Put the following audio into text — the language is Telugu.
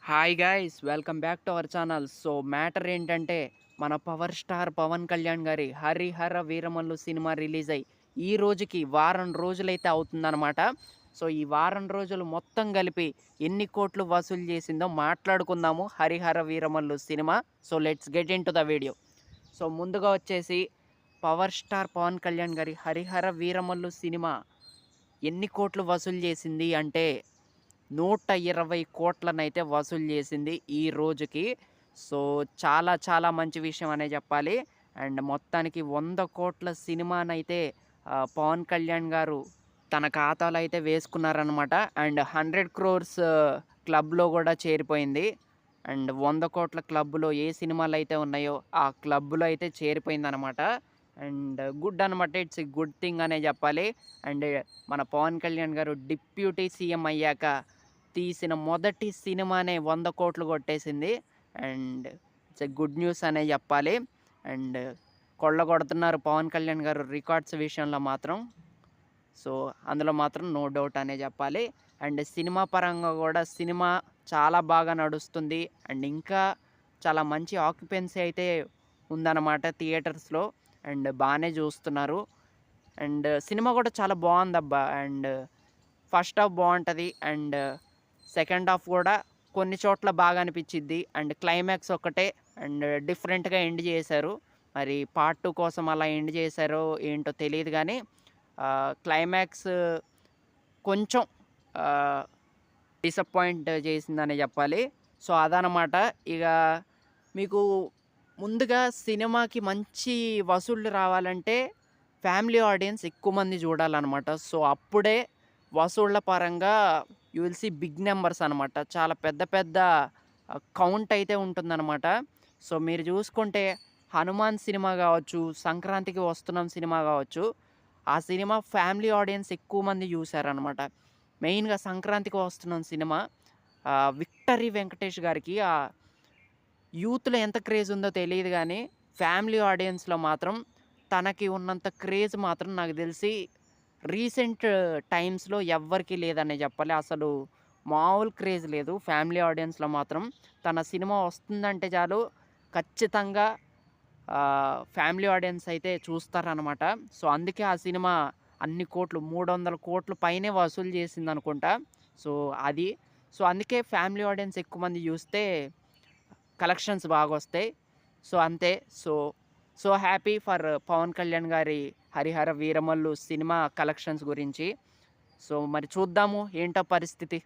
Hi guys welcome back to our channel. So matter ఏంటంటే మన పవర్ స్టార్ పవన్ కళ్యాణ్ గారి హరిహర వీరమల్లు సినిమా రిలీజ్ అయ్యి ఈ రోజుకి వారం రోజులైతే అవుతుందన్నమాట. సో ఈ వారం రోజులు మొత్తం కలిపి ఎన్ని కోట్లు వసూలు చేసిందో మాట్లాడుకుందాము Harihara Veeramallu cinema. So let's get in to the video. So ముందుగా వచ్చేసి పవర్ స్టార్ పవన్ కళ్యాణ్ గారి హరిహర వీరమల్లు సినిమా ఎన్ని కోట్లు వసూలు చేసింది అంటే 120 కోట్లనైతే వసూలు చేసింది ఈ రోజుకి. సో చాలా చాలా మంచి విషయం అనే చెప్పాలి. అండ్ మొత్తానికి 100 కోట్ల సినిమానైతే పవన్ కళ్యాణ్ గారు తన ఖాతాలో అయితే వేసుకున్నారనమాట. అండ్ 100 క్రోర్స్ క్లబ్‌లో కూడా చేరిపోయింది. అండ్ 100 కోట్ల క్లబ్‌లో ఏ సినిమాలు అయితే ఉన్నాయో ఆ క్లబ్‌లో అయితే చేరిపోయిందనమాట. అండ్ గుడ్ అనమాట. ఇట్స్ ఎ గుడ్ థింగ్ అనే చెప్పాలి. అండ్ మన పవన్ కళ్యాణ్ గారు డిప్యూటీ సీఎం అయ్యాక తీసిన మొదటి సినిమానే 100 కోట్లు కొట్టేసింది. And it's a good news అనే చెప్పాలి. అండ్ కొల్లగొడుతున్నారు పవన్ కళ్యాణ్ గారు రికార్డ్స్ విషయంలో మాత్రం. సో అందులో మాత్రం నో డౌట్ అనే చెప్పాలి. అండ్ సినిమా పరంగా కూడా సినిమా చాలా బాగా నడుస్తుంది. అండ్ ఇంకా చాలా మంచి ఆక్యుపెన్సీ అయితే ఉందన్నమాట థియేటర్స్‌లో. అండ్ బాగానే చూస్తున్నారు. అండ్ సినిమా కూడా చాలా బాగుందబ్బా. అండ్ ఫస్ట్ హాఫ్ బాగుంటుంది. అండ్ సెకండ్ హాఫ్ కూడా కొన్ని చోట్ల బాగా అనిపించిద్ది. అండ్ క్లైమాక్స్ ఒక్కటే అండ్ డిఫరెంట్‌గా ఎండ్ చేశారు. మరి పార్ట్ 2 కోసం అలా ఎండ్ చేశారో ఏంటో తెలీదు గానీ క్లైమాక్స్ కొంచెం ఆహ్, డిసప్పాయింట్ చేసిందనే చెప్పాలి. సో అదనమాట. ఇక మీకు ముందుగా సినిమాకి మంచి వసూళ్ళు రావాలంటే ఫ్యామిలీ ఆడియన్స్ ఎక్కువ మంది చూడాలనమాట. సో అప్పుడే వసూళ్ళ పరంగా you will see big numbers అనమాట. చాలా పెద్ద పెద్ద కౌంట్ అయితే ఉంటుందనమాట. సో మీరు చూసుకుంటే 'హనుమాన్' సినిమా కావచ్చు, 'సంక్రాంతికి వస్తున్నాం' సినిమా కావచ్చు, ఆ సినిమా ఫ్యామిలీ ఆడియన్స్ ఎక్కువ మంది చూసారనమాట. మెయిన్‌గా 'సంక్రాంతికి వస్తున్నాం' సినిమా 'విక్టరీ వెంకటేష్' గారికి యూత్‌లో ఎంత క్రేజ్ ఉందో తెలీదు గానీ, ఫ్యామిలీ ఆడియన్స్‌లో మాత్రం తనకి ఉన్నంత క్రేజ్ మాత్రం నాకు తెలిసి రీసెంట్ టైమ్స్‌లో ఎవ్వరికీ లేదనే చెప్పాలి. అసలు మామూలు క్రేజ్ లేదు. ఫ్యామిలీ ఆడియన్స్‌లో మాత్రం తన సినిమా వస్తుందంటే చాలు ఖచ్చితంగా ఫ్యామిలీ ఆడియన్స్ అయితే చూస్తారనమాట. సో అందుకే ఆ సినిమా అన్ని కోట్లు 300 కోట్ల పైనే వసూలు చేసిందనుకుంటా. సో అది. సో అందుకే ఫ్యామిలీ ఆడియన్స్ ఎక్కువ మంది చూస్తే కలెక్షన్స్ బాగొస్తాయి. సో అంతే. So, so happy for Pawan Kalyan గారి 'హరిహర వీరమల్లు' సినిమా కలెక్షన్స్ గురించి. సో మరి చూద్దాము ఏంటో పరిస్థితి.